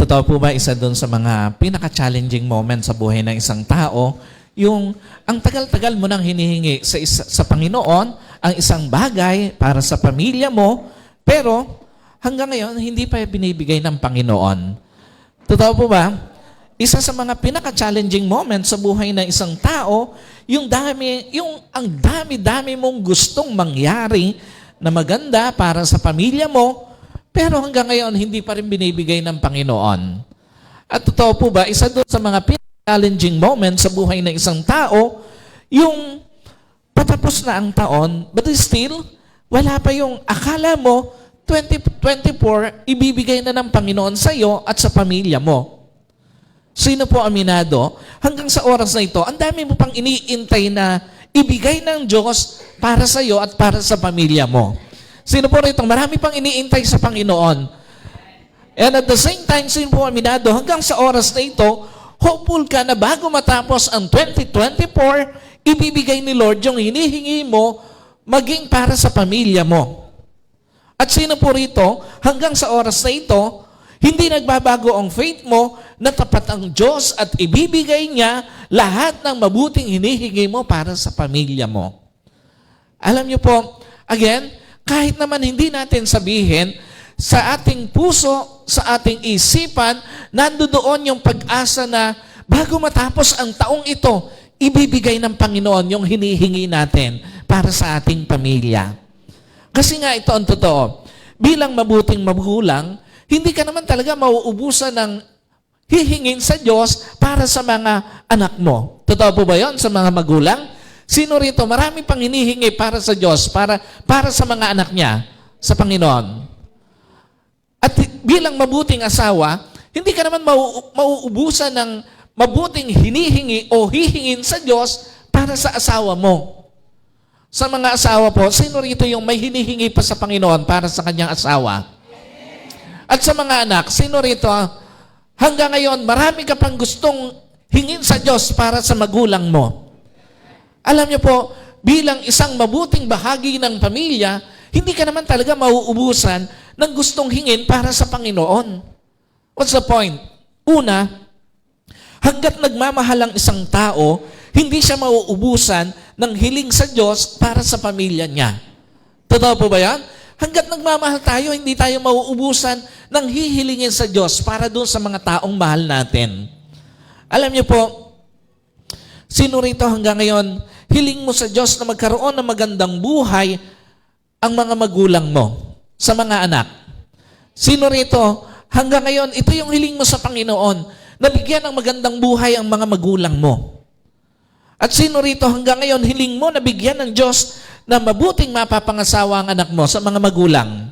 Totoo po ba isa doon sa mga pinaka-challenging moment sa buhay ng isang tao, yung ang tagal-tagal mo nang hinihingi sa Panginoon ang isang bagay para sa pamilya mo, pero hanggang ngayon hindi pa binibigay ng Panginoon. Totoo po ba? Isa sa mga pinaka-challenging moment sa buhay ng isang tao, yung ang dami-dami mong gustong mangyari na maganda para sa pamilya mo, pero hanggang ngayon, hindi pa rin binibigay ng Panginoon. At totoo po ba, isa doon sa mga challenging moments sa buhay ng isang tao, yung patapos na ang taon, but still, wala pa yung akala mo, 2024, ibibigay na ng Panginoon sa iyo at sa pamilya mo. Sino po aminado? Hanggang sa oras na ito, ang dami mo pang iniintay na ibigay ng Diyos para sa iyo at para sa pamilya mo. Sino po rito? Marami pang iniintay sa Panginoon. And at the same time, sino po aminado, hanggang sa oras na ito, hopeful ka na bago matapos ang 2024, ibibigay ni Lord yung hinihingi mo maging para sa pamilya mo. At sino po rito, hanggang sa oras na ito, hindi nagbabago ang faith mo na tapat ang Diyos at ibibigay niya lahat ng mabuting hinihingi mo para sa pamilya mo. Alam niyo po, again, kahit naman hindi natin sabihin, sa ating puso, sa ating isipan, nandoon yung pag-asa na bago matapos ang taong ito, ibibigay ng Panginoon yung hinihingi natin para sa ating pamilya. Kasi nga ito ang totoo. Bilang mabuting magulang, hindi ka naman talaga mauubusan ng hihingin sa Diyos para sa mga anak mo. Totoo po ba yun sa mga magulang? Sino rito? Marami pang hinihingi para sa Diyos, para sa mga anak niya, sa Panginoon. At bilang mabuting asawa, hindi ka naman mauubusan ng mabuting hinihingi o hihingin sa Diyos para sa asawa mo. Sa mga asawa po, sino rito yung may hinihingi pa sa Panginoon para sa kanyang asawa? At sa mga anak, sino rito? Hanggang ngayon, marami ka pang gustong hingin sa Diyos para sa magulang mo. Alam niyo po, bilang isang mabuting bahagi ng pamilya, hindi ka naman talaga mauubusan ng gustong hingin para sa Panginoon. What's the point? Una, hanggat nagmamahal ang isang tao, hindi siya mauubusan ng hiling sa Diyos para sa pamilya niya. Totoo po ba yan? Hanggat nagmamahal tayo, hindi tayo mauubusan ng hihilingin sa Diyos para doon sa mga taong mahal natin. Alam niyo po, sino rito hanggang ngayon, hiling mo sa Diyos na magkaroon ng magandang buhay ang mga magulang mo sa mga anak. Sino rito, hanggang ngayon, ito yung hiling mo sa Panginoon, na bigyan ng magandang buhay ang mga magulang mo. At sino rito, hanggang ngayon, hiling mo na bigyan ng Diyos na mabuting mapapangasawa ang anak mo sa mga magulang.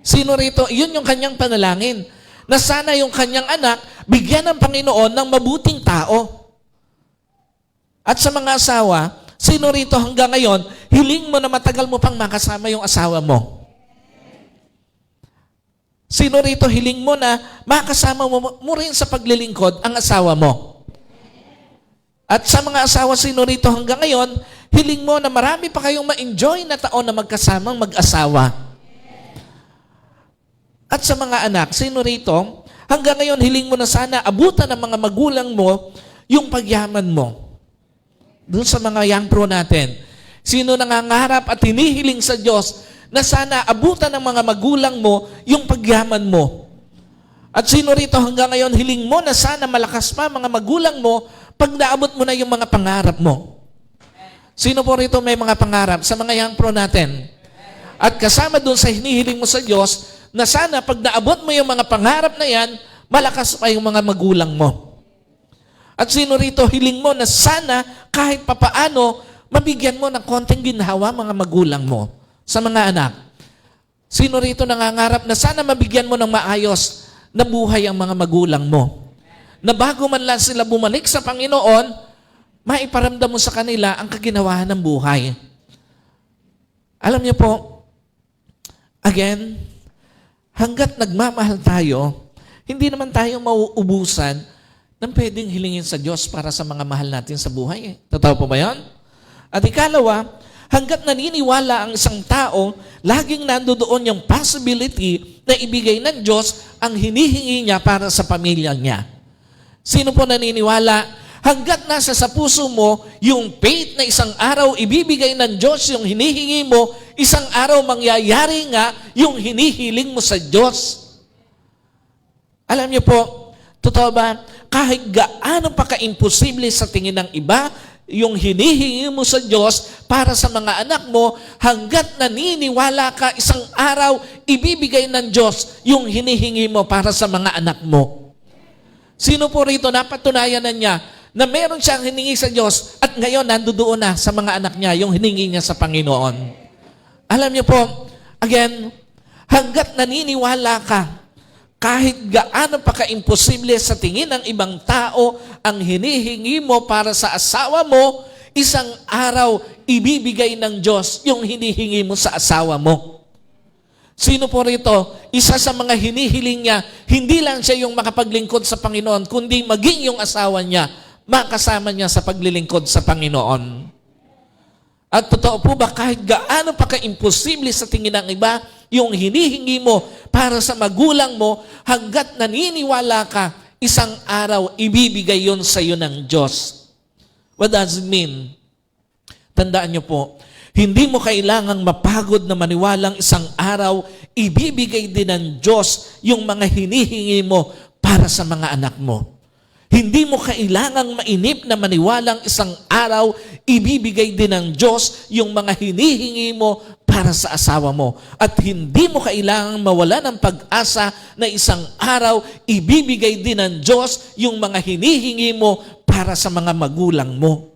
Sino rito, yun yung kanyang panalangin, na sana yung kanyang anak, bigyan ng Panginoon ng mabuting tao. At sa mga asawa, sino rito hanggang ngayon, hiling mo na matagal mo pang makasama yung asawa mo? Sino rito hiling mo na makasama mo rin sa paglilingkod ang asawa mo? At sa mga asawa, sino rito hanggang ngayon, hiling mo na marami pa kayong ma-enjoy na taon na magkasamang mag-asawa? At sa mga anak, sino rito, hanggang ngayon hiling mo na sana abutan ng mga magulang mo yung pagyaman mo? Doon sa mga young pro natin, sino nangangarap at hinihiling sa Diyos na sana abutan ng mga magulang mo yung pagyaman mo? At sino rito hanggang ngayon hiling mo na sana malakas pa mga magulang mo pag naabot mo na yung mga pangarap mo? Sino po rito may mga pangarap sa mga young pro natin? At kasama doon sa hinihiling mo sa Diyos na sana pag naabot mo yung mga pangarap na yan, malakas pa yung mga magulang mo. At sino rito hiling mo na sana kahit papaano mabigyan mo ng konting ginhawa mga magulang mo sa mga anak? Sino rito nangangarap na sana mabigyan mo ng maayos na buhay ang mga magulang mo? Na bago man lang sila bumalik sa Panginoon, maiparamdam mo sa kanila ang kaginawahan ng buhay. Alam niyo po, again, hanggat nagmamahal tayo, hindi naman tayo mauubusan ng pwedeng hilingin sa Diyos para sa mga mahal natin sa buhay. Totoo po ba yan? At ikalawa, hanggat naniniwala ang isang tao, laging nandoon yung possibility na ibigay ng Diyos ang hinihingi niya para sa pamilya niya. Sino po naniniwala? Hanggat nasa sa puso mo, yung faith na isang araw ibibigay ng Diyos yung hinihingi mo, isang araw mangyayari nga yung hinihiling mo sa Diyos. Alam niyo po, totoo ba, kahit gaano pa ka-imposible sa tingin ng iba, yung hinihingi mo sa Diyos para sa mga anak mo, hanggat naniniwala ka, isang araw, ibibigay ng Diyos yung hinihingi mo para sa mga anak mo. Sino po rito napatunayan na niya na meron siyang hiningi sa Diyos at ngayon nandoon na sa mga anak niya yung hiningi niya sa Panginoon? Alam niyo po, again, hanggat naniniwala ka, kahit gaano pa ka-imposible sa tingin ng ibang tao, ang hinihingi mo para sa asawa mo, isang araw ibibigay ng Diyos yung hinihingi mo sa asawa mo. Sino po rito? Isa sa mga hinihiling niya, hindi lang siya yung makapaglingkod sa Panginoon, kundi maging yung asawa niya, makasama niya sa paglilingkod sa Panginoon. At totoo po ba, kahit gaano pa ka-imposible sa tingin ng iba, yung hinihingi mo para sa magulang mo, hanggat naniniwala ka, isang araw, ibibigay yon sa iyo ng Diyos. What does it mean? Tandaan niyo po, hindi mo kailangang mapagod na maniwalang isang araw, ibibigay din ng Diyos yung mga hinihingi mo para sa mga anak mo. Hindi mo kailangang mainip na maniwalang isang araw, ibibigay din ng Diyos yung mga hinihingi mo para sa asawa mo. At hindi mo kailangang mawala ng pag-asa na isang araw, ibibigay din ng Diyos yung mga hinihingi mo para sa mga magulang mo.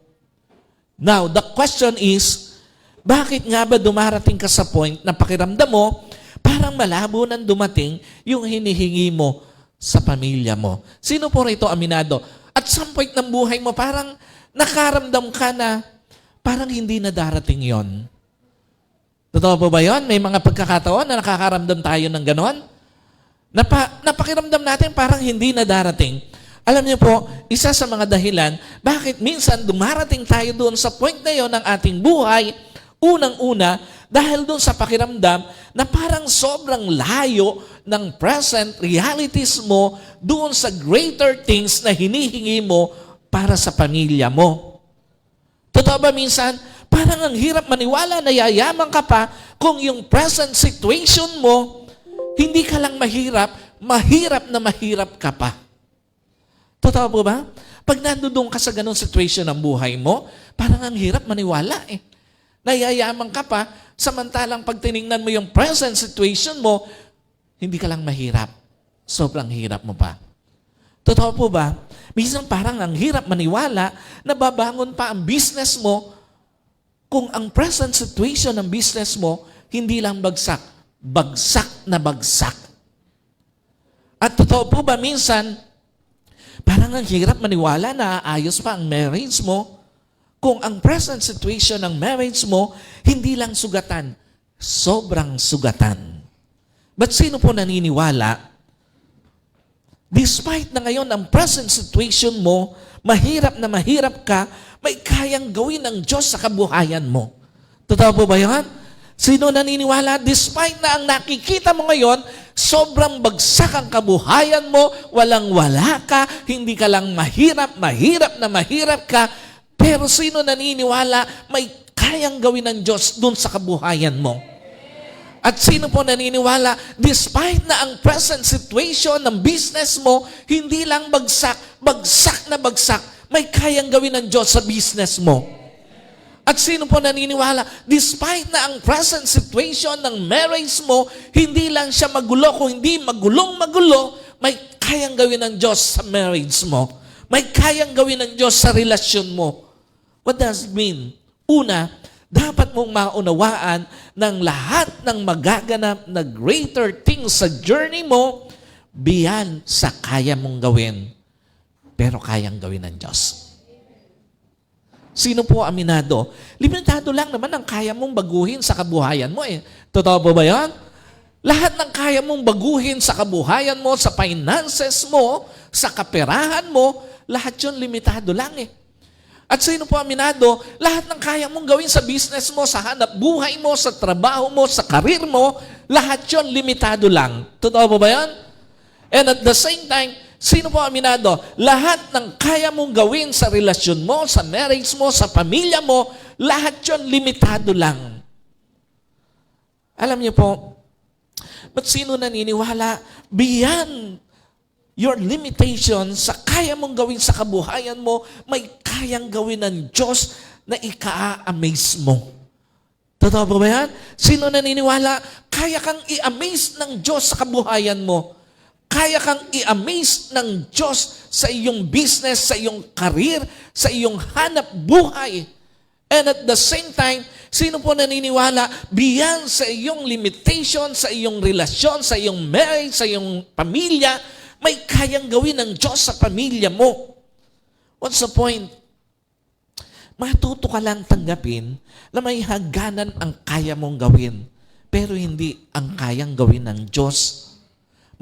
Now, the question is, bakit nga ba dumarating ka sa point na pakiramdam mo, parang malabo nang dumating yung hinihingi mo sa pamilya mo? Sino po rito aminado? At some point ng buhay mo, parang nakaramdam ka na parang hindi na darating yon. Totoo po ba yun? May mga pagkakataon na nakakaramdam tayo ng ganon? Napakiramdam natin parang hindi na darating. Alam niyo po, isa sa mga dahilan, bakit minsan dumarating tayo doon sa point na yon ng ating buhay, unang-una, dahil doon sa pakiramdam na parang sobrang layo ng present realities mo doon sa greater things na hinihingi mo para sa pamilya mo. Totoo ba minsan, parang ang hirap maniwala na yayaman ka pa kung yung present situation mo, hindi ka lang mahirap, mahirap na mahirap ka pa. Totoo po ba? Pag nandoon ka sa ganong situation ng buhay mo, parang ang hirap maniwala eh. Nayayaman ka pa, samantalang pag tinignan mo yung present situation mo, hindi ka lang mahirap. Sobrang hirap mo pa. Totoo po ba? Minsan parang ang hirap maniwala na babangon pa ang business mo kung ang present situation ng business mo hindi lang bagsak, bagsak na bagsak. At totoo po ba minsan, parang ang hirap maniwala na aayos pa ang marriage mo kung ang present situation ng marriage mo, hindi lang sugatan, sobrang sugatan. But sino po naniniwala? Despite na ngayon ang present situation mo, mahirap na mahirap ka, may kayang gawin ng Diyos sa kabuhayan mo. Totoo po ba yan? Sino naniniwala? Despite na ang nakikita mo ngayon, sobrang bagsak ang kabuhayan mo, walang-wala ka, hindi ka lang mahirap, mahirap na mahirap ka, pero sino naniniwala may kayang gawin ng Diyos dun sa kabuhayan mo? At sino po naniniwala, despite na ang present situation ng business mo, hindi lang bagsak, bagsak na bagsak, may kayang gawin ng Diyos sa business mo? At sino po naniniwala, despite na ang present situation ng marriage mo, hindi lang siya magulo, kung hindi magulong-magulo, may kayang gawin ng Diyos sa marriage mo. May kayang gawin ng Diyos sa relasyon mo. What does it mean? Una, dapat mong maunawaan ng lahat ng magaganap na greater things sa journey mo, beyond sa kaya mong gawin, pero kayang gawin ng Diyos. Sino po aminado? Limitado lang naman ang kaya mong baguhin sa kabuhayan mo eh. Totoo po ba yan? Lahat ng kaya mong baguhin sa kabuhayan mo, sa finances mo, sa kaperahan mo, lahat yun limitado lang eh. At sino po aminado? Lahat ng kaya mong gawin sa business mo, sa hanap buhay mo, sa trabaho mo, sa karir mo, lahat yon limitado lang. Totoo po ba yan? And at the same time, sino po aminado? Lahat ng kaya mong gawin sa relasyon mo, sa marriage mo, sa pamilya mo, lahat yon limitado lang. Alam niyo po, ba't sino naniniwala beyond your limitations sa kaya mong gawin sa kabuhayan mo, may kayang gawin ng Diyos na ika-amaze mo? Totoo ba yan? Sino naniniwala? Kaya kang i-amaze ng Diyos sa kabuhayan mo. Kaya kang i-amaze ng Diyos sa iyong business, sa iyong career, sa iyong hanap buhay. And at the same time, sino po naniniwala beyond sa iyong limitation, sa iyong relasyon, sa iyong marriage, sa iyong pamilya, may kayang gawin ng Diyos sa pamilya mo? What's the point? Matuto ka lang tanggapin na may hangganan ang kaya mong gawin, pero hindi ang kayang gawin ng Diyos.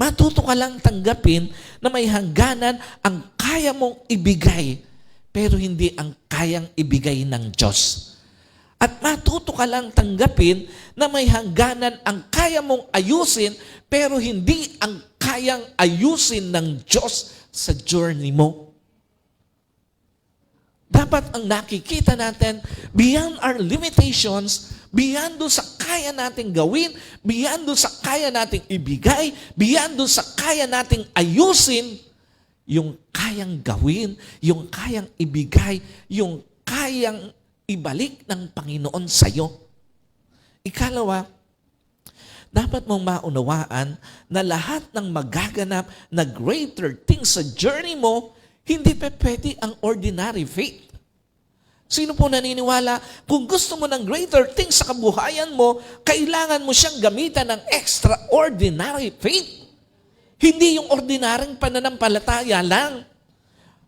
Matuto ka lang tanggapin na may hangganan ang kaya mong ibigay, pero hindi ang kayang ibigay ng Diyos. At matuto ka lang tanggapin na may hangganan ang kaya mong ayusin, pero hindi ang kayang ayusin ng Diyos sa journey mo. Dapat ang nakikita natin, beyond our limitations, beyond doon sa kaya nating gawin, beyond doon sa kaya nating ibigay, beyond doon sa kaya nating ayusin, yung kayang gawin, yung kayang ibigay, yung kayang ibalik ng Panginoon sa iyo. Ikalawa, dapat mong maunawaan na lahat ng magaganap na greater things sa journey mo, hindi pa pwede ang ordinary faith. Sino po naniniwala? Kung gusto mo ng greater things sa kabuhayan mo, kailangan mo siyang gamitan ng extraordinary faith. Hindi yung ordinaryong pananampalataya lang.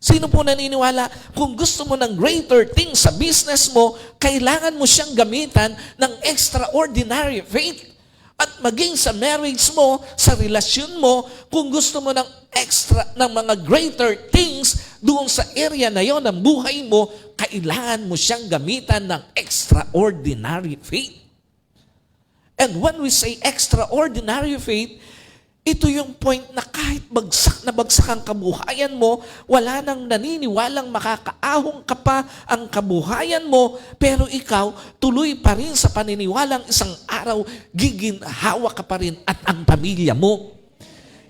Sino po naniniwala? Kung gusto mo ng greater things sa business mo, kailangan mo siyang gamitan ng extraordinary faith. At maging sa marriage mo, sa relasyon mo, kung gusto mo ng ng mga greater things doon sa area na yon ng buhay mo, kailangan mo siyang gamitan ng extraordinary faith. And when we say extraordinary faith, ito yung point na kahit bagsak na bagsak ang kabuhayan mo, wala nang naniniwalang makakaahong ka pa ang kabuhayan mo, pero ikaw tuloy pa rin sa paniniwalang isang araw giginhawa ka pa rin at ang pamilya mo.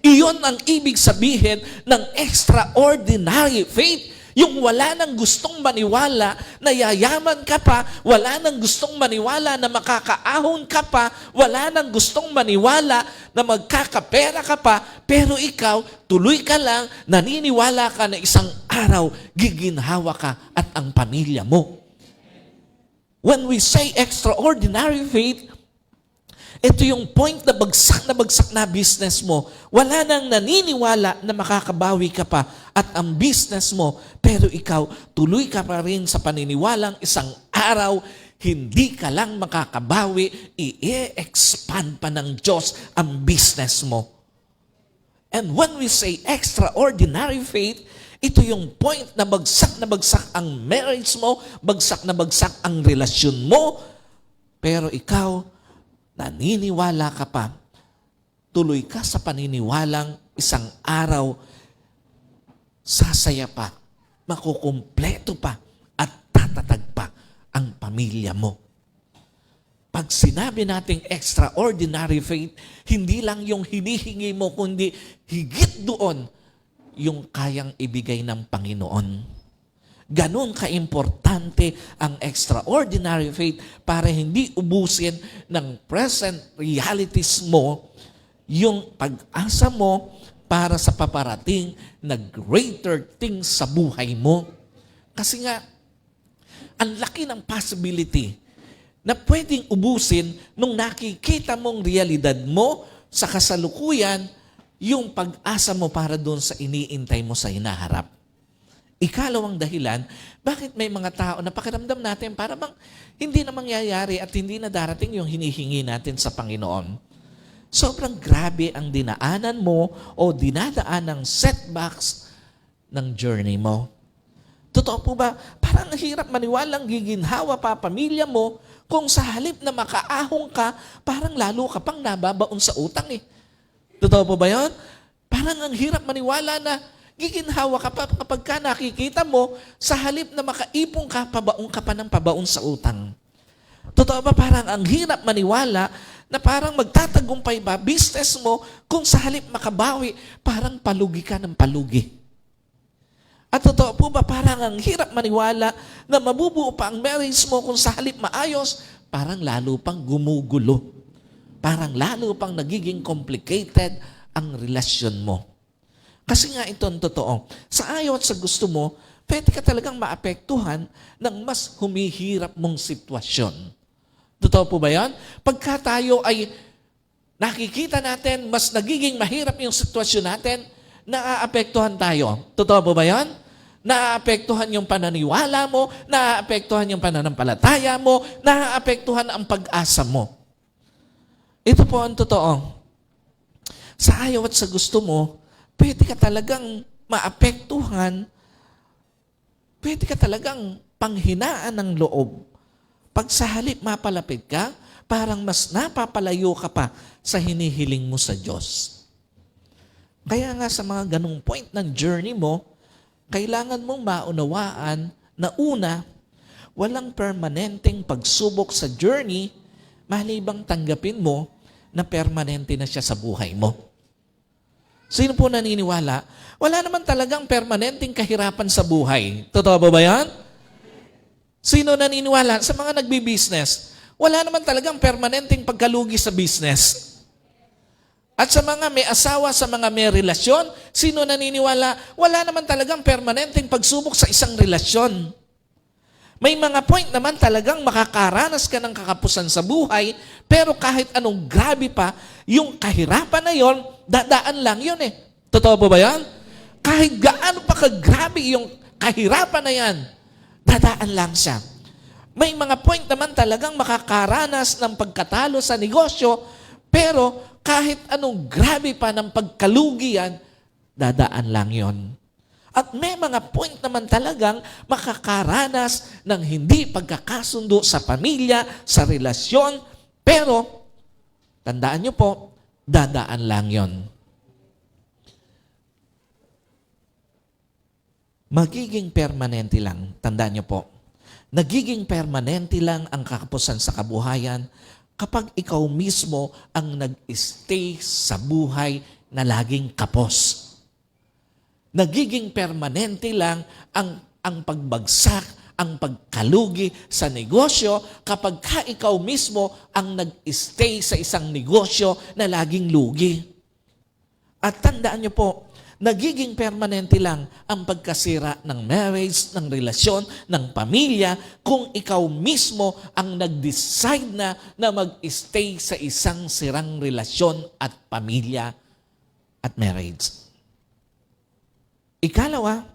Iyon ang ibig sabihin ng extraordinary faith. Yung wala nang gustong maniwala na yayaman ka pa, wala nang gustong maniwala na makakaahon ka pa, wala nang gustong maniwala na magkakapera ka pa, pero ikaw, tuloy ka lang, naniniwala ka na isang araw, giginhawa ka at ang pamilya mo. When we say extraordinary faith, ito yung point na bagsak na business mo. Wala nang naniniwala na makakabawi ka pa at ang business mo, pero ikaw, tuloy ka pa rin sa paniniwalang isang araw, hindi ka lang makakabawi, i-expand pa ng Diyos ang business mo. And when we say extraordinary faith, ito yung point na bagsak ang marriage mo, bagsak na bagsak ang relasyon mo, pero ikaw, naniniwala ka pa, tuloy ka sa paniniwalang isang araw, sasaya pa, makukumpleto pa, at tatatag pa ang pamilya mo. Pag sinabi nating extraordinary faith, hindi lang yung hinihingi mo, kundi higit doon yung kayang ibigay ng Panginoon. Ganon ka-importante ang extraordinary faith para hindi ubusin ng present realities mo yung pag-asa mo para sa paparating na greater things sa buhay mo. Kasi nga, ang laki ng possibility na pwedeng ubusin nung nakikita mong realidad mo sa kasalukuyan yung pag-asa mo para doon sa iniintay mo sa hinaharap. Ikalawang dahilan, bakit may mga tao na pakiramdam natin para bang hindi na mangyayari at hindi na darating yung hinihingi natin sa Panginoon. Sobrang grabe ang dinaanan mo o dinadaan ng setbacks ng journey mo. Totoo po ba? Parang hirap maniwalang giginhawa pa pamilya mo kung sa halip na makaahong ka, parang lalo ka pang nababaon sa utang eh. Totoo po ba yun? Parang ang hirap maniwala na giginhawa ka pa kapag ka nakikita mo, sa halip na makaipong ka, pabaon ka pa ng pabaon sa utang. Totoo ba parang ang hirap maniwala na parang magtatagumpay ba business mo kung sa halip makabawi, parang palugi ka ng palugi. At totoo po ba parang ang hirap maniwala na mabubuo pa ang marriage mo kung sa halip maayos, parang lalo pang gumugulo. Parang lalo pang nagiging complicated ang relasyon mo. Kasi nga ito ang totoo. Sa ayaw at sa gusto mo, pwede ka talagang maapektuhan ng mas humihirap mong sitwasyon. Totoo po ba yan? Pagka tayo ay nakikita natin, mas nagiging mahirap yung sitwasyon natin, naaapektuhan tayo. Totoo po ba yan? Naaapektuhan yung pananiwala mo, naaapektuhan yung pananampalataya mo, naaapektuhan ang pag-asa mo. Ito po ang totoo. Sa ayaw at sa gusto mo, pwede ka talagang maapektuhan, pwede ka talagang panghinaan ng loob. Pag sa halip mapalapit ka, parang mas napapalayo ka pa sa hinihiling mo sa Diyos. Kaya nga sa mga ganong point ng journey mo, kailangan mong maunawaan na una, walang permanenteng pagsubok sa journey, malibang tanggapin mo na permanente na siya sa buhay mo. Sino po naniniwala? Wala naman talagang permanenteng kahirapan sa buhay. Totoo ba yan? Sino naniniwala? Sa mga nagbi-business, wala naman talagang permanenteng pagkalugi sa business. At sa mga may asawa, sa mga may relasyon, sino naniniwala? Wala naman talagang permanenteng pagsubok sa isang relasyon. May mga point naman talagang makakaranas ka ng kakapusan sa buhay, pero kahit anong grabe pa, yung kahirapan na yon, dadaan lang yun eh. Totoo po ba yan? Kahit gaano pa kagrabe yung kahirapan na yan, dadaan lang siya. May mga point naman talagang makakaranas ng pagkatalo sa negosyo, pero kahit anong grabe pa ng pagkalugi yan, dadaan lang yon. At may mga point naman talagang makakaranas ng hindi pagkakasundo sa pamilya, sa relasyon, pero tandaan nyo po, dadaan lang yon. Magiging permanente lang, tandaan nyo po. Nagiging permanente lang ang kakapusan sa kabuhayan kapag ikaw mismo ang nag-stay sa buhay na laging kapos. Nagiging permanente lang ang pagbagsak, ang pagkalugi sa negosyo kapag ikaw mismo ang nag-stay sa isang negosyo na laging lugi. At tandaan niyo po, nagiging permanente lang ang pagkasira ng marriage, ng relasyon, ng pamilya kung ikaw mismo ang nag-decide na mag-stay sa isang sirang relasyon at pamilya at marriage. Ikalawa,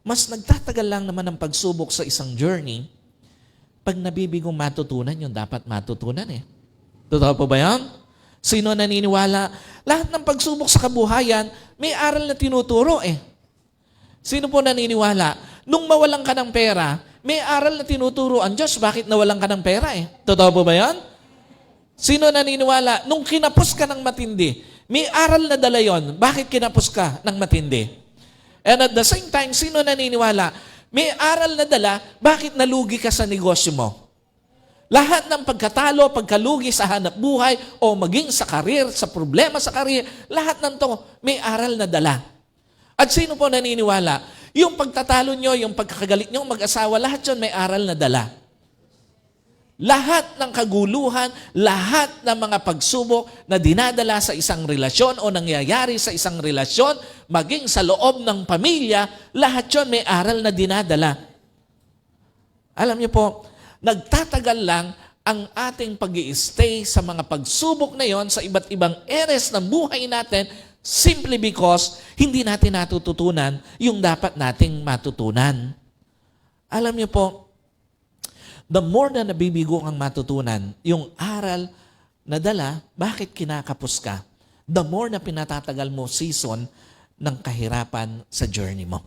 mas nagtatagal lang naman ang pagsubok sa isang journey pag nabibigong matutunan yung dapat matutunan eh. Totoo po ba yan? Sino naniniwala? Lahat ng pagsubok sa kabuhayan, may aral na tinuturo eh. Sino po naniniwala? Nung mawalan ka ng pera, may aral na tinuturo ang Diyos. Bakit nawalan ka ng pera eh? Totoo po ba yan? Sino naniniwala? Nung kinapos ka ng matindi, may aral na dala yon. Bakit kinapos ka ng matindi? And at the same time, sino naniniwala? May aral na dala, bakit nalugi ka sa negosyo mo? Lahat ng pagkatalo, pagkalugi sa hanap buhay, o maging sa karir, sa problema sa karir, lahat ng to may aral na dala. At sino po naniniwala? Yung pagtatalo nyo, yung pagkakagalit nyo mag-asawa, lahat yun may aral na dala. Lahat ng kaguluhan, lahat ng mga pagsubok na dinadala sa isang relasyon o nangyayari sa isang relasyon, maging sa loob ng pamilya, lahat yun may aral na dinadala. Alam niyo po, nagtatagal lang ang ating pag-i-stay sa mga pagsubok na yon sa iba't ibang areas ng buhay natin simply because hindi natin natututunan yung dapat nating matutunan. Alam niyo po, the more na nabibigo kang matutunan, yung aral na dala, bakit kinakapos ka, the more na pinatatagal mo season ng kahirapan sa journey mo.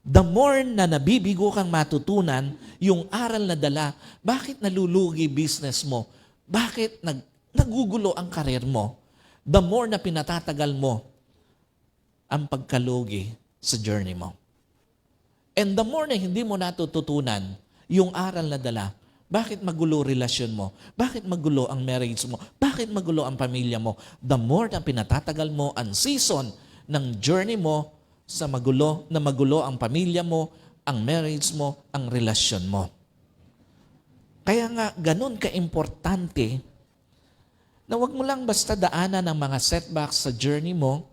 The more na nabibigo kang matutunan, yung aral na dala, bakit nalulugi business mo? Bakit nagugulo ang karir mo? The more na pinatatagal mo ang pagkalugi sa journey mo. And the more na hindi mo natututunan yung aral na dala, bakit magulo relasyon mo? Bakit magulo ang marriage mo? Bakit magulo ang pamilya mo? The more na pinatatagal mo ang season ng journey mo sa magulo ang pamilya mo, ang marriage mo, ang relasyon mo. Kaya nga, ganun ka-importante na wag mo lang basta daanan ng mga setbacks sa journey mo,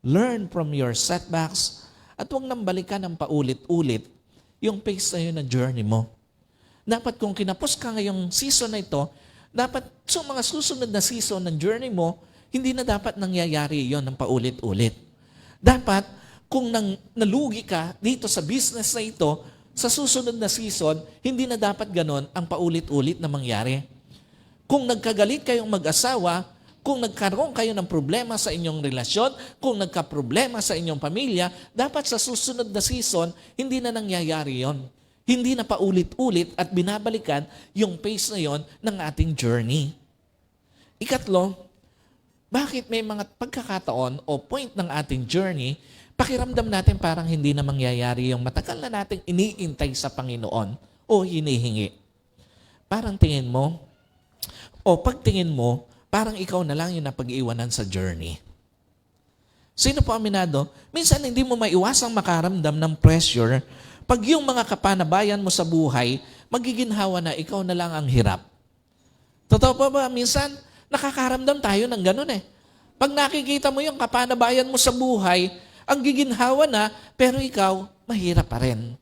learn from your setbacks, at wag nang balikan ng paulit-ulit yung pace na yun na journey mo. Dapat kung kinapos ka ngayong season na ito, dapat sa mga susunod na season ng journey mo, hindi na dapat nangyayari yon ng paulit-ulit. Dapat, kung nalugi ka dito sa business na ito, sa susunod na season, hindi na dapat ganon ang paulit-ulit na mangyari. Kung nagkagalit kayong mag-asawa, kung nagkaroon kayo ng problema sa inyong relasyon, kung nagka-problema sa inyong pamilya, dapat sa susunod na season, hindi na nangyayari yon. Hindi na paulit-ulit at binabalikan yung pace na yon ng ating journey. Ikatlo, bakit may mga pagkakataon o point ng ating journey, pakiramdam natin parang hindi na mangyayari yung matagal na nating iniintay sa Panginoon o hinihingi. Parang tingin mo, o pagtingin mo, parang ikaw na lang yung napag-iwanan sa journey. Sino po aminado? Minsan hindi mo maiwasang makaramdam ng pressure pag yung mga kapanabayan mo sa buhay, magiginhawa na ikaw na lang ang hirap. Totoo pa ba? Minsan, nakakaramdam tayo ng ganun eh. Pag nakikita mo yung kapanabayan mo sa buhay, ang giginhawa na, pero ikaw, mahirap pa rin.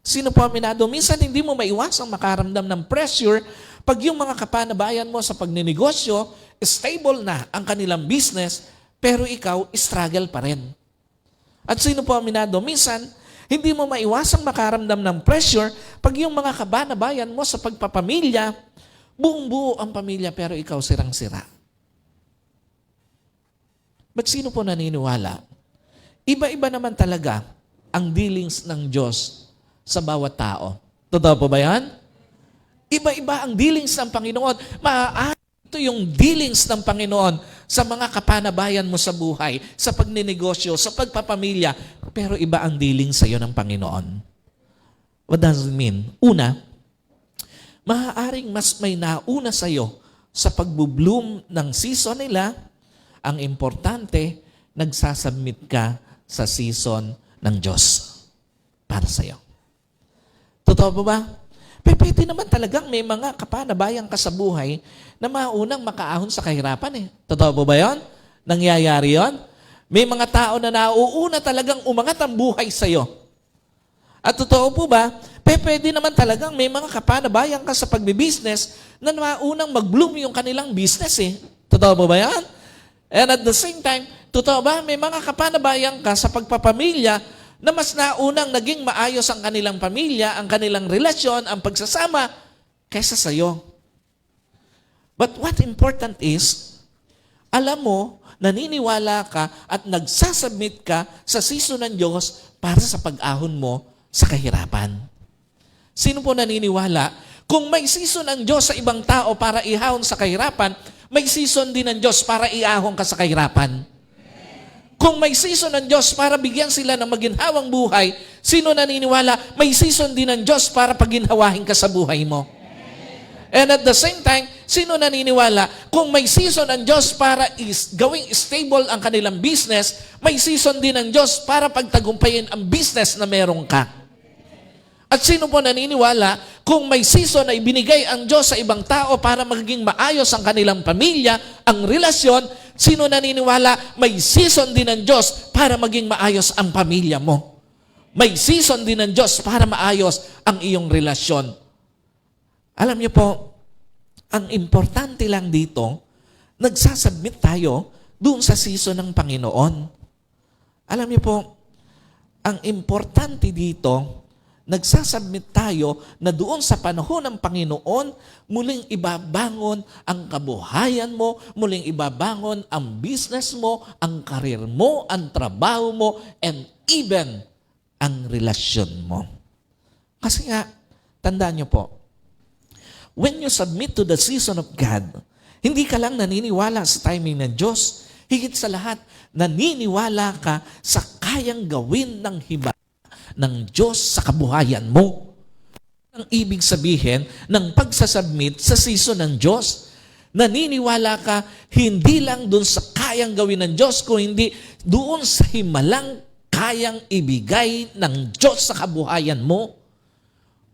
Sino po aminado? Minsan hindi mo maiwasang makaramdam ng pressure pag yung mga kapanabayan mo sa pagninegosyo, stable na ang kanilang business, pero ikaw, struggle pa rin. At sino po aminado? Minsan, hindi mo maiwasang makaramdam ng pressure pag yung mga kapanabayan mo sa pagpapamilya, buong-buo ang pamilya, pero ikaw sirang-sira. But sino po naniniwala? Iba-iba naman talaga ang dealings ng Diyos sa bawat tao. Totoo po ba yan? Iba-iba ang dealings ng Panginoon. Maaari ito yung dealings ng Panginoon sa mga kapanabayan mo sa buhay, sa pagninegosyo, sa pagpapamilya, pero iba ang dealings sa iyo ng Panginoon. What does it mean? Una, maaaring mas may nauna sa iyo sa pagbo-bloom ng season nila. Ang importante, nagsasubmit ka sa season ng Diyos para sa iyo. Totoo ba? Pwede naman talagang may mga kapanabayan ka sa buhay na maunang makaahon sa kahirapan eh. Totoo ba yun? Nangyayari yun? May mga tao na nauuna talagang umangat ang buhay sa iyo. At totoo po ba? Pwede naman talagang may mga kapanabayan ka sa pagbibusiness na maunang mag-bloom yung kanilang business eh. Totoo ba yan? And at the same time, totoo ba? May mga kapanabayan ka sa pagpapamilya na mas naunang naging maayos ang kanilang pamilya, ang kanilang relasyon, ang pagsasama, kaysa sa iyo. But what important is, alam mo, naniniwala ka at nagsasubmit ka sa season ng Diyos para sa pag-ahon mo sa kahirapan. Sino po naniniwala? Kung may season ng Diyos sa ibang tao para ihahon sa kahirapan, may season din ng Diyos para iahon ka sa kahirapan. Kung may season ng Diyos para bigyan sila ng maginhawang buhay, sino naniniwala? May season din ng Diyos para paginhawahin ka sa buhay mo. And at the same time, sino naniniwala? Kung may season ng Diyos para gawing stable ang kanilang business, may season din ng Diyos para pagtagumpayin ang business na meron ka. At sino po naniniwala? Kung may season na ibinigay ang Diyos sa ibang tao para magiging maayos ang kanilang pamilya, ang relasyon, sino naniniwala? May season din ng Diyos para maging maayos ang pamilya mo. May season din ng Diyos para maayos ang iyong relasyon. Alam niyo po, ang importante lang dito, nagsasubmit tayo doon sa season ng Panginoon. Alam niyo po, ang importante dito, nagsasubmit tayo na doon sa panahon ng Panginoon, muling ibabangon ang kabuhayan mo, muling ibabangon ang business mo, ang karir mo, ang trabaho mo, and even ang relasyon mo. Kasi nga, tandaan niyo po, when you submit to the season of God, hindi ka lang naniniwala sa timing ng Diyos, higit sa lahat, naniniwala ka sa kayang gawin ng himala ng Diyos sa kabuhayan mo. Ang ibig sabihin ng pagsasubmit sa season ng Diyos, naniniwala ka hindi lang doon sa kayang gawin ng Diyos, kundi doon sa himalang kayang ibigay ng Diyos sa kabuhayan mo.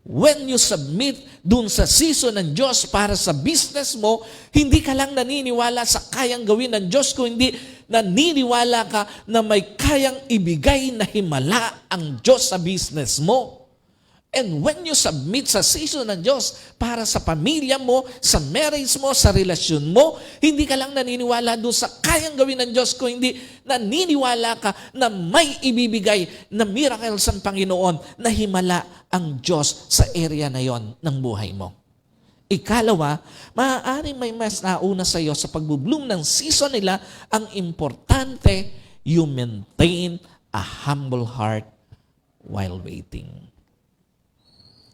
When you submit dun sa season ng Diyos para sa business mo, hindi ka lang naniniwala sa kayang gawin ng Diyos, kundi naniniwala ka na may kayang ibigay na himala ang Diyos sa business mo. And when you submit sa season ng Diyos para sa pamilya mo, sa marriage mo, sa relasyon mo, hindi ka lang naniniwala doon sa kayang gawin ng Diyos, kundi naniniwala ka na may ibibigay na miracles ang Panginoon na himala ang Diyos sa area na yon ng buhay mo. Ikalawa, maaaring may mas nauna sa iyo sa pagbubloom ng season nila, ang importante, you maintain a humble heart while waiting.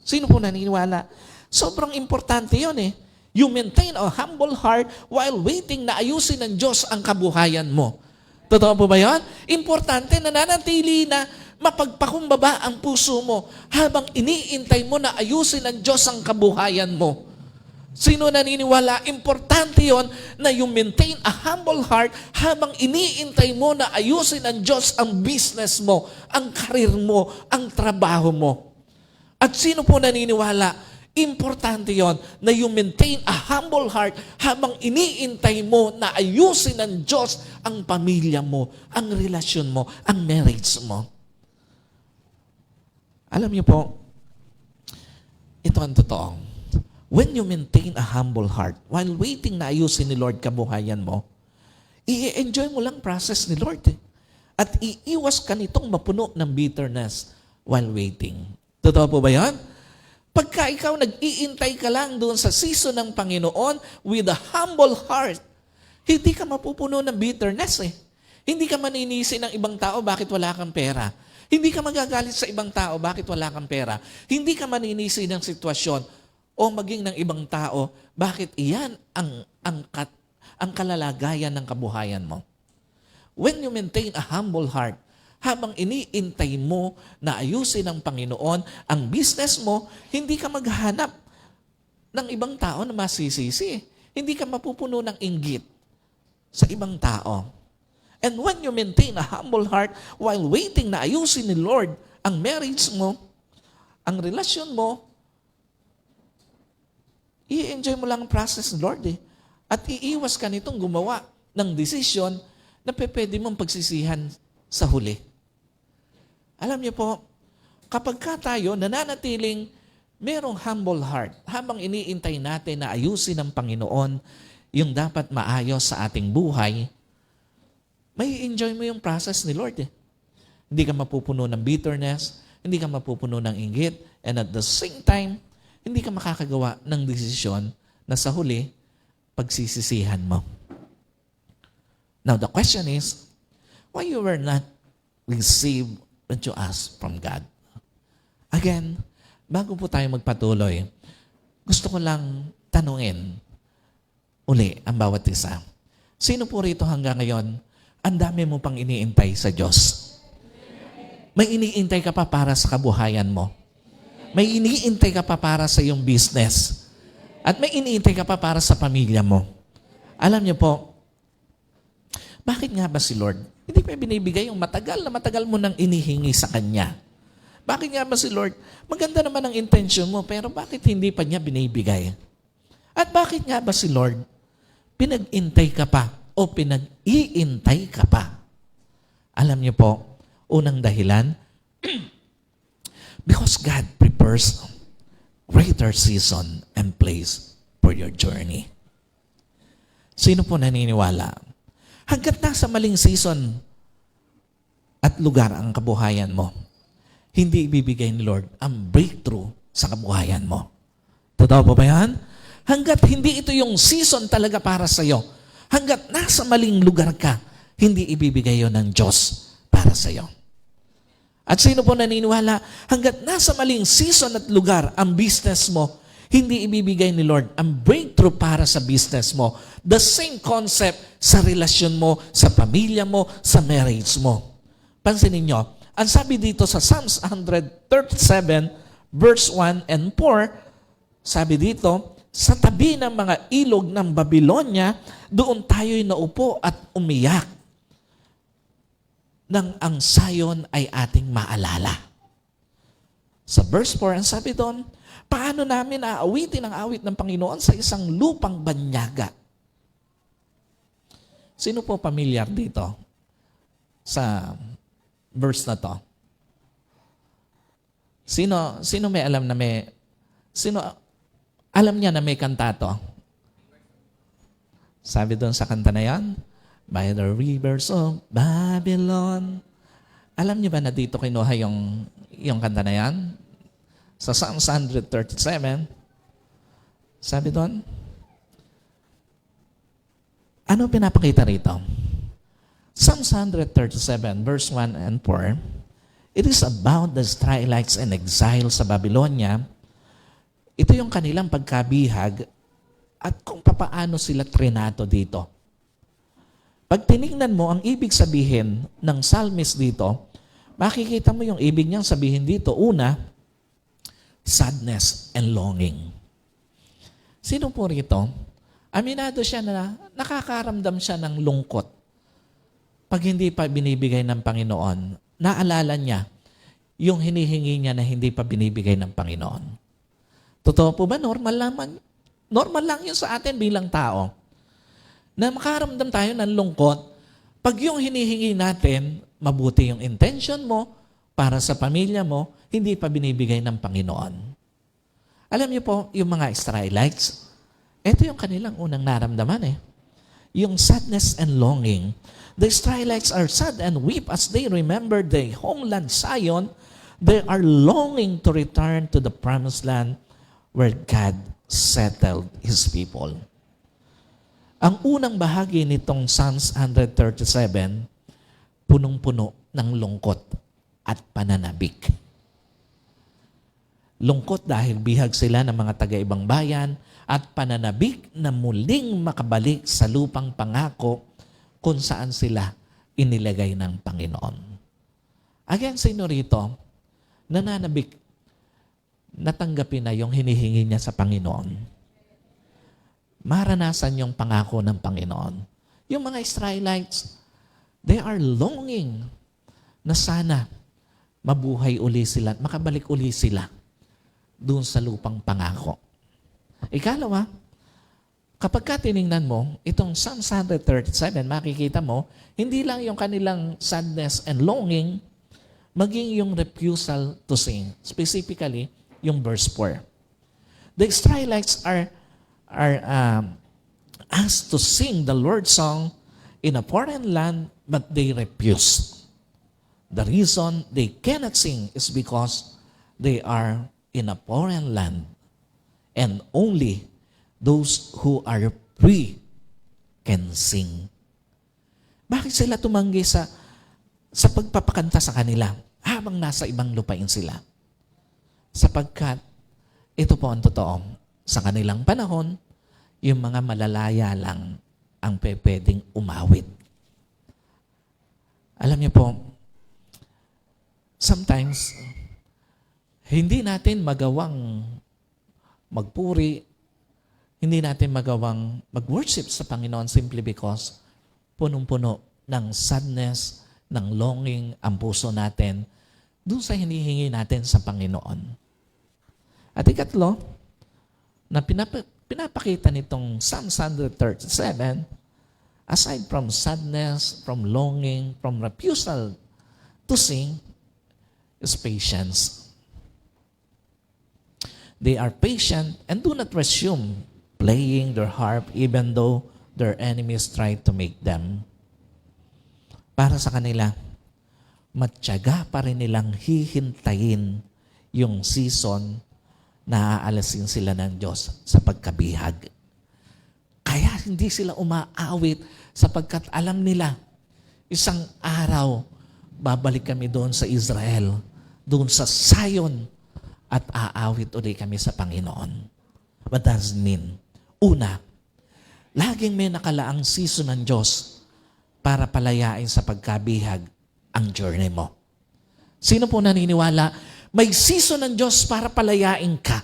Sino po naniniwala? Sobrang importante yun eh. You maintain a humble heart while waiting na ayusin ng Diyos ang kabuhayan mo. Totoo po ba yun? Importante na nanatili na mapagpakumbaba ang puso mo habang iniintay mo na ayusin ng Diyos ang kabuhayan mo. Sino naniniwala? Importante yon na you maintain a humble heart habang iniintay mo na ayusin ng Diyos ang business mo, ang karir mo, ang trabaho mo. At sino po naniniwala? Importante yon na you maintain a humble heart habang iniintay mo na ayusin ng Diyos ang pamilya mo, ang relasyon mo, ang marriage mo. Alam niyo po, ito ang totoo. When you maintain a humble heart, while waiting na ayusin ni Lord kabuhayan mo, i-enjoy mo lang process ni Lord. At iiwas ka nitong mapuno ng bitterness while waiting. Totoo po ba yan? Pagka ikaw nag-iintay ka lang doon sa season ng Panginoon with a humble heart, hindi ka mapupuno ng bitterness eh. Hindi ka maninisi ng ibang tao bakit wala kang pera. Hindi ka magagalit sa ibang tao bakit wala kang pera. Hindi ka maninisi ng sitwasyon o maging ng ibang tao bakit iyan ang kalalagayan ng kabuhayan mo. When you maintain a humble heart, habang iniintay mo na ayusin ng Panginoon ang business mo, hindi ka maghanap ng ibang tao na masisisi. Hindi ka mapupuno ng inggit sa ibang tao. And when you maintain a humble heart while waiting na ayusin ni Lord ang marriage mo, ang relasyon mo, i-enjoy mo lang ang process ni Lord eh. At iiwas ka nitong gumawa ng desisyon na pwede mong pagsisihan sa huli. Alam niyo po, kapag tayo nananatiling merong humble heart, habang iniintay natin na ayusin ng Panginoon yung dapat maayos sa ating buhay, may enjoy mo yung process ni Lord eh. Hindi ka mapupuno ng bitterness, hindi ka mapupuno ng inggit, and at the same time, hindi ka makakagawa ng desisyon na sa huli, pagsisisihan mo. Now the question is, why you were not received what you ask from God? Again, bago po tayo magpatuloy, gusto ko lang tanungin uli ang bawat isa. Sino po rito hanggang ngayon, ang dami mo pang iniintay sa Diyos? May iniintay ka pa para sa kabuhayan mo. May iniintay ka pa para sa iyong business. At may iniintay ka pa para sa pamilya mo. Alam niyo po, bakit nga ba si Lord hindi pa binibigay yung matagal na matagal mo nang inihingi sa Kanya? Bakit nga ba si Lord, maganda naman ang intention mo, pero bakit hindi pa niya binibigay? At bakit nga ba si Lord, pinag-intay ka pa o pinag-iintay ka pa? Alam niyo po, unang dahilan, because God prepares greater season and place for your journey. Sino po naniniwala? Hanggat nasa maling season at lugar ang kabuhayan mo, hindi ibibigay ni Lord ang breakthrough sa kabuhayan mo. Totoo po ba yan? Hanggat hindi ito yung season talaga para sa iyo, hanggat nasa maling lugar ka, hindi ibibigay yon ng Diyos para sa iyo. At sino po naniniwala, hanggat nasa maling season at lugar ang business mo, hindi ibibigay ni Lord ang breakthrough para sa business mo. The same concept sa relasyon mo, sa pamilya mo, sa marriage mo. Pansinin nyo, ang sabi dito sa Psalms 137, verse 1 and 4, sabi dito, sa tabi ng mga ilog ng Babylonia, doon tayo'y naupo at umiyak nang ang sayon ay ating maalala. Sa verse 4, ang sabi doon, paano namin aawitin ang awit ng Panginoon sa isang lupang banyaga? Sino po familiar dito sa verse na to? Sino may alam na alam niya na may kanta to? Sabi doon sa kanta na yan, by the rivers of Babylon. Alam niyo ba na dito kinuha yung kanta na yan? Sa Psalms 137, sabi doon, ano pinapakita rito? Psalms 137, verse 1 and 4, it is about the Israelites in exile sa Babylonia. Ito yung kanilang pagkabihag at kung papaano sila trinato dito. Pag tinignan mo ang ibig sabihin ng psalmist dito, makikita mo yung ibig niyang sabihin dito. Una, sadness and longing. Sino po rito? Aminado siya na nakakaramdam siya ng lungkot. Pag hindi pa binibigay ng Panginoon, naalala niya yung hinihingi niya na hindi pa binibigay ng Panginoon. Totoo po ba? Normal lang yun sa atin bilang tao. Na makaramdam tayo ng lungkot, pag yung hinihingi natin, mabuti yung intention mo para sa pamilya mo, hindi pa binibigay ng Panginoon. Alam niyo po, yung mga Israelites, ito yung kanilang unang naramdaman eh. Yung sadness and longing. The Israelites are sad and weep as they remember their homeland Zion. They are longing to return to the promised land where God settled His people. Ang unang bahagi nitong Psalms 137, punong-puno ng lungkot at pananabik. Lungkot dahil bihag sila ng mga taga-ibang bayan at pananabik na muling makabalik sa lupang pangako kung saan sila inilagay ng Panginoon. Again, sino rito, nananabik, natanggapin na yung hinihingi niya sa Panginoon. Maranasan yung pangako ng Panginoon. Yung mga Israelites, they are longing na sana mabuhay uli sila, makabalik uli sila doon sa lupang pangako. Ikalawa, kapag ka tinignan mo, itong Psalm 137, makikita mo, hindi lang yung kanilang sadness and longing, maging yung refusal to sing. Specifically, yung verse 4. The Israelites are asked to sing the Lord's song in a foreign land, but they refuse. The reason they cannot sing is because they are in a foreign land, and only those who are free can sing. Bakit sila tumanggi sa pagpapakanta sa kanila habang nasa ibang lupain sila? Sapagkat ito po ang totoo. Sa kanilang panahon, yung mga malalaya lang ang pwedeng umawit. Alam niyo po, sometimes, hindi natin magawang magpuri, hindi natin magawang mag-worship sa Panginoon simply because punong-puno ng sadness, ng longing ang puso natin doon sa hinihingi natin sa Panginoon. At ikatlo, na pinapakita nitong Psalm 137, aside from sadness, from longing, from refusal to sing, is patience. They are patient and do not resume playing their harp even though their enemies try to make them. Para sa kanila, matyaga pa rin nilang hihintayin yung season na aalasin sila ng Diyos sa pagkabihag. Kaya hindi sila umaawit sapagkat alam nila, isang araw, babalik kami doon sa Israel, doon sa Zion, at aawit ulit kami sa Panginoon. What does it mean? Una, laging may nakalaang season ng Diyos para palayain sa pagkabihag ang journey mo. Sino po naniniwala? May season ng Diyos para palayain ka.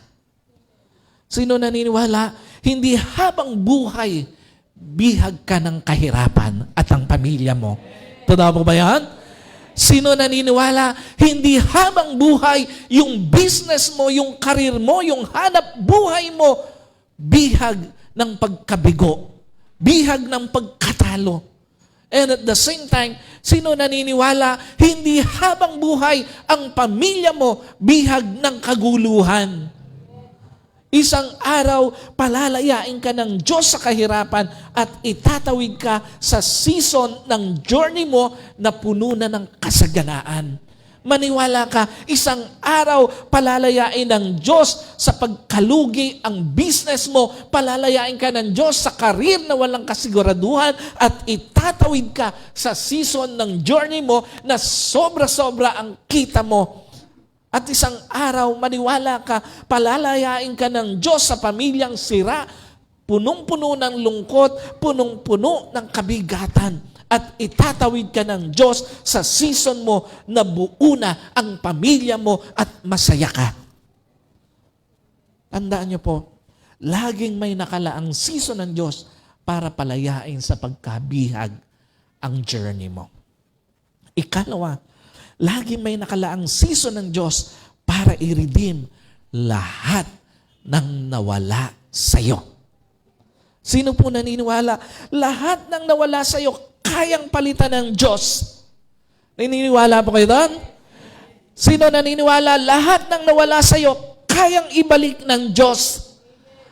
Sino naniniwala? Hindi habang buhay, bihag ka ng kahirapan at ang pamilya mo. Totoo po ba yan? Sino naniniwala? Hindi habang buhay, yung business mo, yung karir mo, yung hanap buhay mo, bihag ng pagkabigo, bihag ng pagkatalo. And at the same time, sino naniniwala? Hindi habang buhay, ang pamilya mo, bihag ng kaguluhan. Isang araw, palalayain ka ng Diyos sa kahirapan at itatawid ka sa season ng journey mo na puno na ng kasaganaan. Maniwala ka, isang araw, palalayain ng Diyos sa pagkalugi ang business mo, palalayain ka ng Diyos sa karir na walang kasiguraduhan at itatawid ka sa season ng journey mo na sobra-sobra ang kita mo. At isang araw, maniwala ka, palalayain ka ng Diyos sa pamilyang sira, punong-puno ng lungkot, punong-puno ng kabigatan. At itatawid ka ng Diyos sa season mo na buo na ang pamilya mo at masaya ka. Tandaan niyo po, laging may nakalaang season ng Diyos para palayain sa pagkabihag ang journey mo. Ikalawa, lagi may nakalaang season ng Diyos para i-redeem lahat ng nawala sa iyo. Sino po naniniwala? Lahat ng nawala sa iyo, kayang palitan ng Diyos. Naniniwala po kayo doon? Sino naniniwala? Lahat ng nawala sa iyo, kayang ibalik ng Diyos.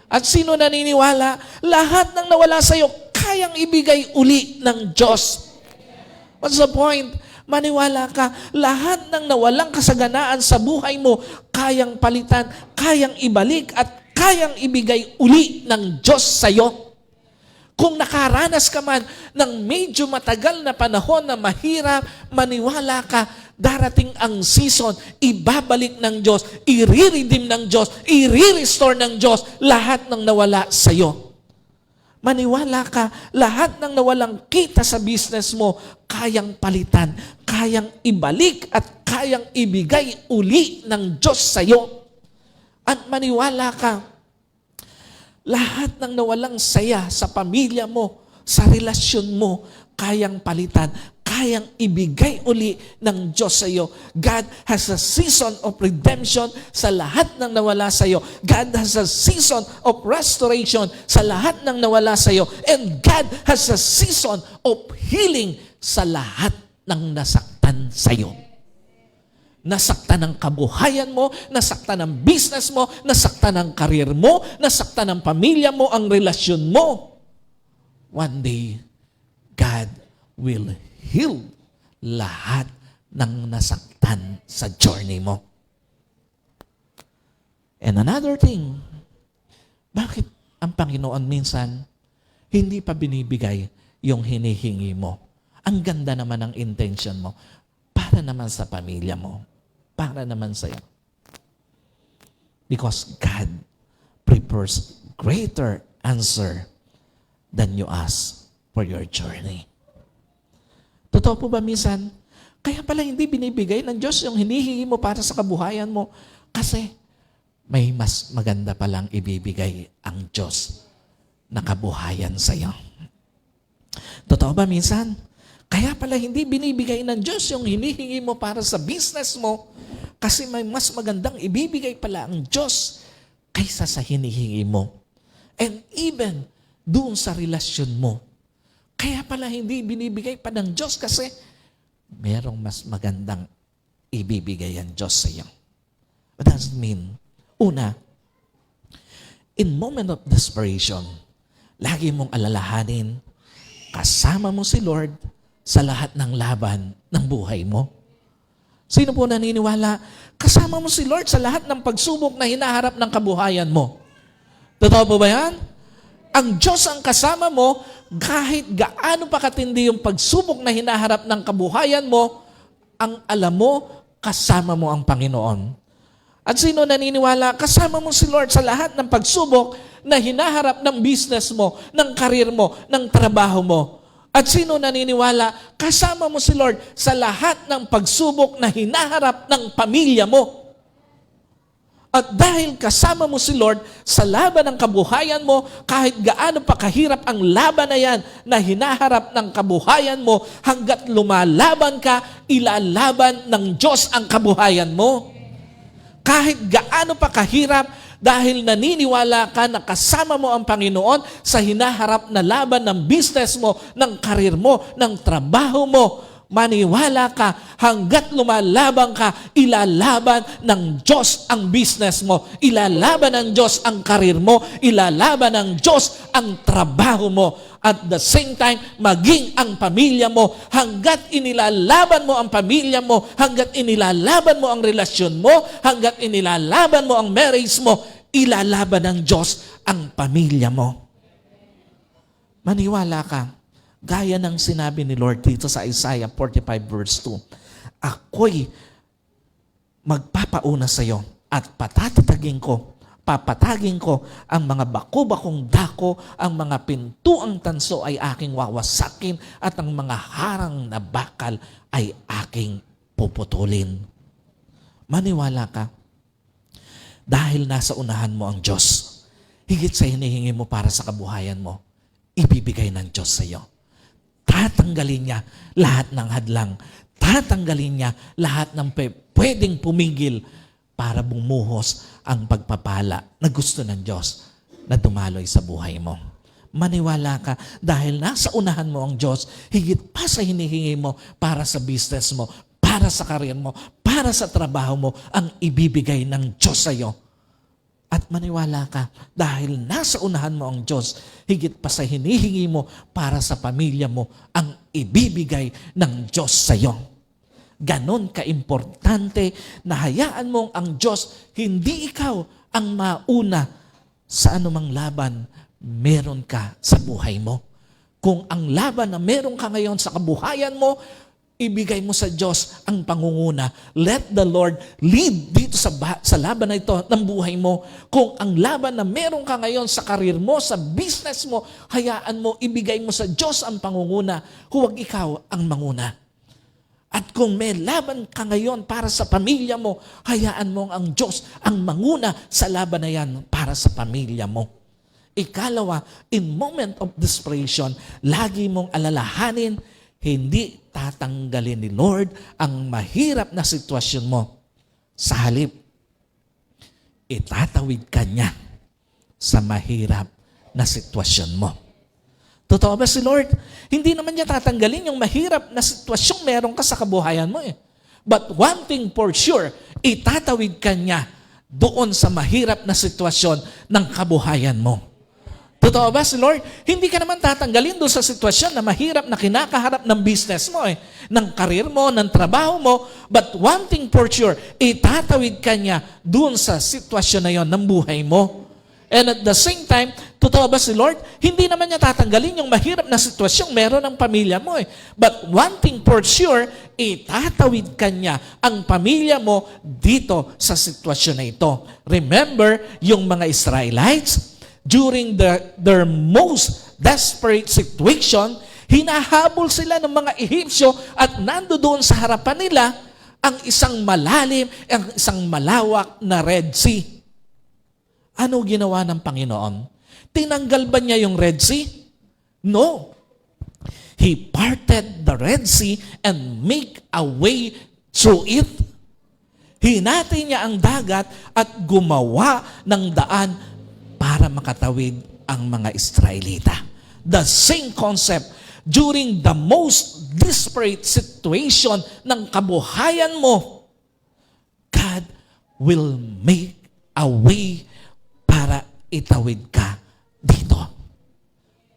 At sino naniniwala? Lahat ng nawala sa iyo, kayang ibigay uli ng Diyos. What's the point? Maniwala ka, lahat ng nawalang kasaganaan sa buhay mo, kayang palitan, kayang ibalik, at kayang ibigay uli ng Diyos sa iyo. Kung nakaranas ka man ng medyo matagal na panahon na mahirap, maniwala ka, darating ang season, ibabalik ng Diyos, i-redeem ng Diyos, i-restore ng Diyos lahat ng nawala sa iyo. Maniwala ka, lahat ng nawalang kita sa business mo, kayang palitan, kayang ibalik, at kayang ibigay uli ng Diyos sa iyo. At maniwala ka, lahat ng nawalang saya sa pamilya mo, sa relasyon mo, kayang palitan, kayang ibigay uli ng Diyos sa iyo. God has a season of redemption sa lahat ng nawala sa iyo. God has a season of restoration sa lahat ng nawala sa iyo. And God has a season of healing sa lahat ng nasaktan sa iyo. Nasaktan ang kabuhayan mo, nasaktan ang business mo, nasaktan ang karir mo, nasaktan ang pamilya mo, ang relasyon mo. One day, God will heal lahat ng nasaktan sa journey mo. And another thing, bakit ang Panginoon minsan hindi pa binibigay yung hinihingi mo? Ang ganda naman ng intention mo. Para naman sa pamilya mo. Para naman sa'yo. Because God prepares greater answer than you ask for your journey. Totoo po ba minsan? Kaya pala hindi binibigay ng Diyos yung hinihingi mo para sa kabuhayan mo. Kasi may mas maganda palang ibibigay ang Diyos na kabuhayan sa iyo. Totoo ba minsan? Kaya pala hindi binibigay ng Diyos yung hinihingi mo para sa business mo kasi may mas magandang ibibigay pala ang Diyos kaysa sa hinihingi mo. And even doon sa relasyon mo. Kaya pala hindi binibigay pa ng Diyos kasi merong mas magandang ibibigay ang Diyos sa iyo. What does it mean? Una, in moment of desperation, lagi mong alalahanin, kasama mo si Lord sa lahat ng laban ng buhay mo. Sino po naniniwala? Kasama mo si Lord sa lahat ng pagsubok na hinaharap ng kabuhayan mo. Totoo po ba yan? Ang Diyos ang kasama mo kahit gaano pa katindi yung pagsubok na hinaharap ng kabuhayan mo, ang alam mo, kasama mo ang Panginoon. At sino naniniwala, kasama mo si Lord sa lahat ng pagsubok na hinaharap ng business mo, ng karir mo, ng trabaho mo. At sino naniniwala, kasama mo si Lord sa lahat ng pagsubok na hinaharap ng pamilya mo. At dahil kasama mo si Lord sa laban ng kabuhayan mo, kahit gaano pa kahirap ang laban na yan na hinaharap ng kabuhayan mo, hanggat lumalaban ka, ilalaban ng Diyos ang kabuhayan mo. Kahit gaano pa kahirap, dahil naniniwala ka na kasama mo ang Panginoon sa hinaharap na laban ng business mo, ng karir mo, ng trabaho mo, maniwala ka, hanggat lumalaban ka, ilalaban ng Diyos ang business mo, ilalaban ng Diyos ang karir mo, ilalaban ng Diyos ang trabaho mo. At the same time, maging ang pamilya mo, hanggat inilalaban mo ang pamilya mo, hanggat inilalaban mo ang relasyon mo, hanggat inilalaban mo ang marriage mo, ilalaban ng Diyos ang pamilya mo. Maniwala ka. Gaya ng sinabi ni Lord dito sa Isaiah 45 verse 2, ako'y magpapauna sa iyo at papatagin ko ang mga bako-bakong dako, ang mga pintuang tanso ay aking wawasakin at ang mga harang na bakal ay aking puputulin. Maniwala ka, dahil nasa unahan mo ang Diyos, higit sa hinihingi mo para sa kabuhayan mo, ibibigay ng Diyos sa iyo. Tatanggalin niya lahat ng hadlang. Tatanggalin niya lahat ng pwedeng pumigil para bumuhos ang pagpapala na gusto ng Diyos na dumaloy sa buhay mo. Maniwala ka, dahil nasa unahan mo ang Diyos, higit pa sa hinihingi mo para sa business mo, para sa karir mo, para sa trabaho mo, ang ibibigay ng Diyos sa iyo. At maniwala ka, dahil nasa unahan mo ang Diyos, higit pa sa hinihingi mo para sa pamilya mo, ang ibibigay ng Diyos sa iyo. Ganon kaimportante na hayaan mong ang Diyos, hindi ikaw ang mauna sa anumang laban meron ka sa buhay mo. Kung ang laban na meron ka ngayon sa kabuhayan mo, ibigay mo sa Diyos ang pangunguna. Let the Lord lead dito sa laban na ito ng buhay mo. Kung ang laban na meron ka ngayon sa karir mo, sa business mo, hayaan mo, ibigay mo sa Diyos ang pangunguna. Huwag ikaw ang manguna. At kung may laban ka ngayon para sa pamilya mo, hayaan mo ang Diyos ang manguna sa laban na yan para sa pamilya mo. Ikalawa, in moment of desperation, lagi mong alalahanin, hindi tatanggalin ni Lord ang mahirap na sitwasyon mo. Sa halip, itatawid ka niya sa mahirap na sitwasyon mo. Totoo ba si Lord? Hindi naman niya tatanggalin yung mahirap na sitwasyong meron ka sa kabuhayan mo eh. But one thing for sure, itatawid ka niya doon sa mahirap na sitwasyon ng kabuhayan mo. Totoo ba si Lord? Hindi ka naman tatanggalin doon sa sitwasyon na mahirap na kinakaharap ng business mo eh, ng karir mo, ng trabaho mo. But one thing for sure, itatawid ka niya doon sa sitwasyon na yon ng buhay mo. And at the same time, totoo ba si Lord? Hindi naman niya tatanggalin yung mahirap na sitwasyong meron ng pamilya mo eh. But one thing for sure, itatawid ka niya ang pamilya mo dito sa sitwasyon na ito. Remember, yung mga Israelites, during their most desperate situation, hinahabol sila ng mga Ehipsyo at nandoon sa harapan nila ang isang malalim, ang isang malawak na Red Sea. Ano ginawa ng Panginoon? Tinanggal ba niya yung Red Sea? No. He parted the Red Sea and make a way through it. Hinati niya ang dagat at gumawa ng daan para makatawid ang mga Israelita. The same concept, during the most desperate situation ng kabuhayan mo, God will make a way para itawid ka dito.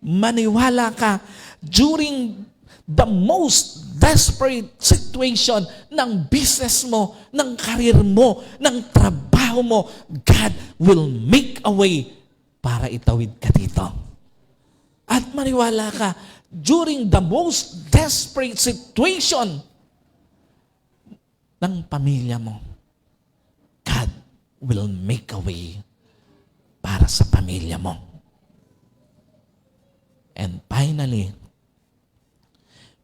Maniwala ka, during the most desperate situation ng business mo, ng karir mo, ng trabaho mo, God will make a way para itawid ka dito. At maniwala ka, during the most desperate situation ng pamilya mo. God will make a way para sa pamilya mo. And finally,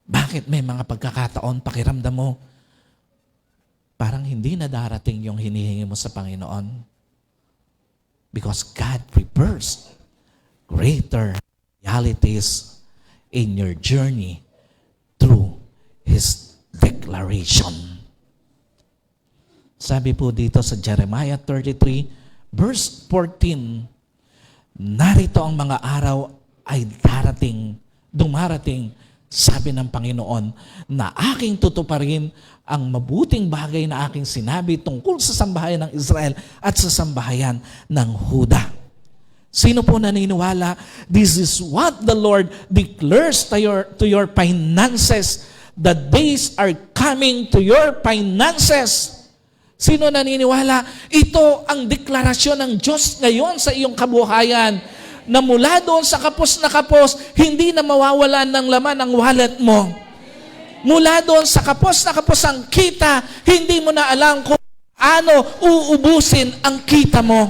bakit may mga pagkakataon pakiramdam mo parang hindi na darating yung hinihingi mo sa Panginoon? Because God prepares greater realities in your journey through His declaration. Sabi po dito sa Jeremiah 33, verse 14, narito ang mga araw ay dumarating, sabi ng Panginoon, na aking tutuparin ang mabuting bagay na aking sinabi tungkol sa sambahayan ng Israel at sa sambahayan ng Huda. Sino po naniniwala? This is what the Lord declares to your finances. The days are coming to your finances. Sino naniniwala? Ito ang deklarasyon ng Diyos ngayon sa iyong kabuhayan, na mula doon sa kapos na kapos, hindi na mawawalan ng laman ang wallet mo. Mula doon sa kapos na kapos ang kita, hindi mo na alam kung ano uubusin ang kita mo.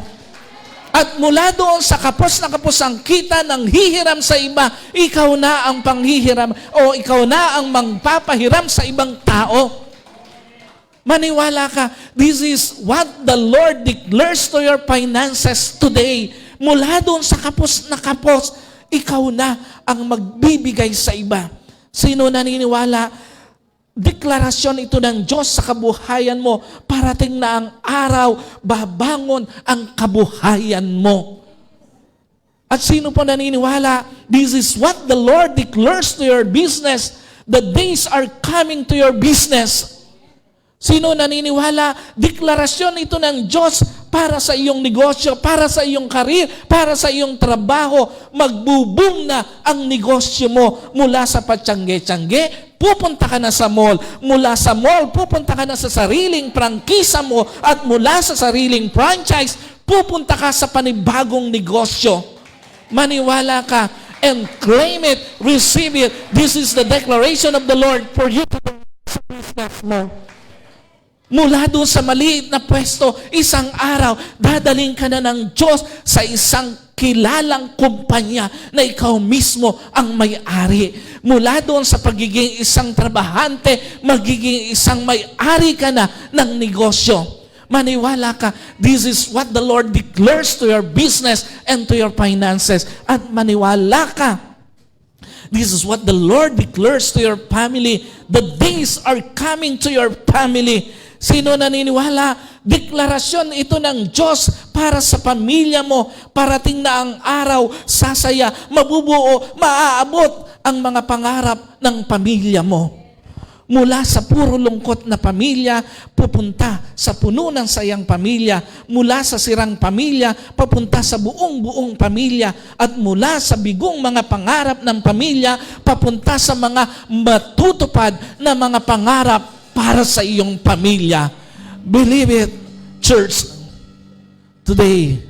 At mula doon sa kapos na kapos ang kita ng hihiram sa iba, ikaw na ang panghihiram o ikaw na ang magpapahiram sa ibang tao. Maniwala ka, this is what the Lord declares to your finances today. Mula doon sa kapos na kapos, ikaw na ang magbibigay sa iba. Sino naniniwala? Deklarasyon ito ng Diyos sa kabuhayan mo. Parating na ang araw, babangon ang kabuhayan mo. At sino po naniniwala? This is what the Lord declares to your business. The days are coming to your business. Sino naniniwala? Deklarasyon ito ng Diyos para sa iyong negosyo, para sa iyong karir, para sa iyong trabaho. Magbubong na ang negosyo mo mula sa patsangge-tsangge, pupunta ka na sa mall. Mula sa mall, pupunta ka na sa sariling prangkisa mo. At mula sa sariling franchise, pupunta ka sa panibagong negosyo. Maniwala ka and claim it, receive it. This is the declaration of the Lord for you to do sa business mo. Mula doon sa maliit na pwesto, isang araw, dadaling ka na ng Diyos sa isang kilalang kumpanya na ikaw mismo ang may-ari. Mula doon sa pagiging isang trabahante, magiging isang may-ari ka na ng negosyo. Maniwala ka, this is what the Lord declares to your business and to your finances. At maniwala ka, this is what the Lord declares to your family. The days are coming to your family. Sino naniniwala? Deklarasyon ito ng Diyos para sa pamilya mo. Parating na ang araw, sasaya, mabubuo, maaabot ang mga pangarap ng pamilya mo. Mula sa puro lungkot na pamilya, pupunta sa puno ng sayang pamilya. Mula sa sirang pamilya, papunta sa buong pamilya. At mula sa bigong mga pangarap ng pamilya, papunta sa mga matutupad na mga pangarap para sa iyong pamilya. Believe it, church. Today,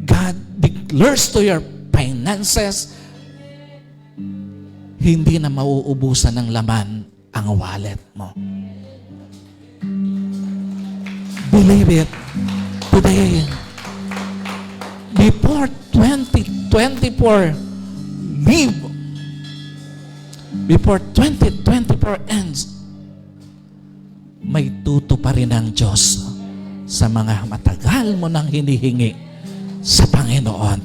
God declares to your finances, hindi na mauubusan ng laman ang wallet mo. Believe it, today, before 2024 before 2024 ends, may tutuparin ang Diyos sa mga matagal mo nang hinihingi sa Panginoon.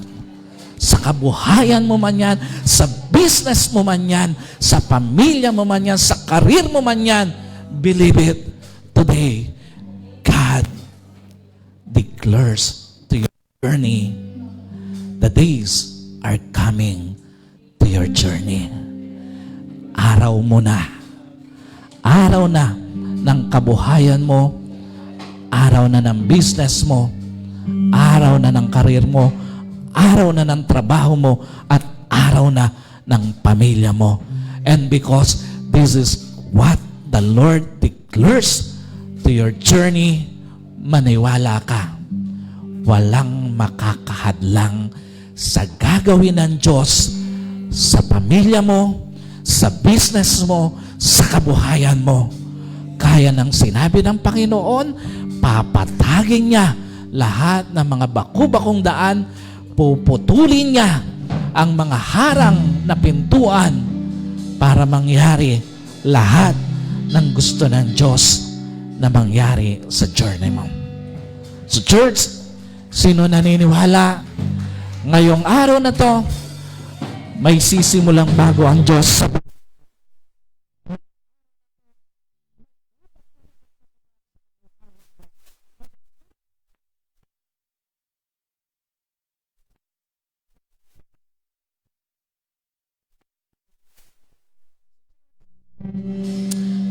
Sa kabuhayan mo man yan, sa business mo man yan, sa pamilya mo man yan, sa karir mo man yan, believe it, today, God declares to your journey, the days are coming to your journey. Araw mo na. Araw na ng kabuhayan mo, araw na ng business mo, araw na ng karir mo, araw na ng trabaho mo, at araw na ng pamilya mo. And because this is what the Lord declares to your journey, maniwala ka, walang makakahadlang sa gagawin ng Diyos sa pamilya mo, sa business mo, sa kabuhayan mo. Kaya ng sinabi ng Panginoon, papatagin niya lahat ng mga baku-bakong daan, puputulin niya ang mga harang na pintuan para mangyari lahat ng gusto ng Diyos na mangyari sa journey mo. So church, sino naniniwala ngayong araw na to, may sisimulang bago ang Diyos sa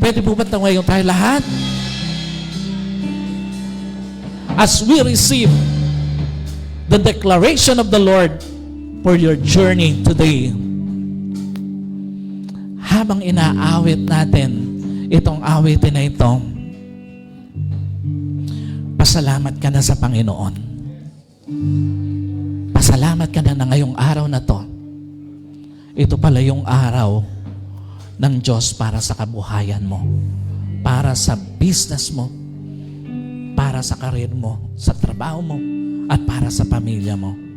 Pwede po ba ngayon tayo lahat? As we receive the declaration of the Lord for your journey today, habang inaawit natin itong awitin na ito, pasalamat ka na sa Panginoon. Pasalamat ka na ngayong araw na to. Ito pala yung araw ng Diyos para sa kabuhayan mo, para sa business mo, para sa karir mo, sa trabaho mo, at para sa pamilya mo.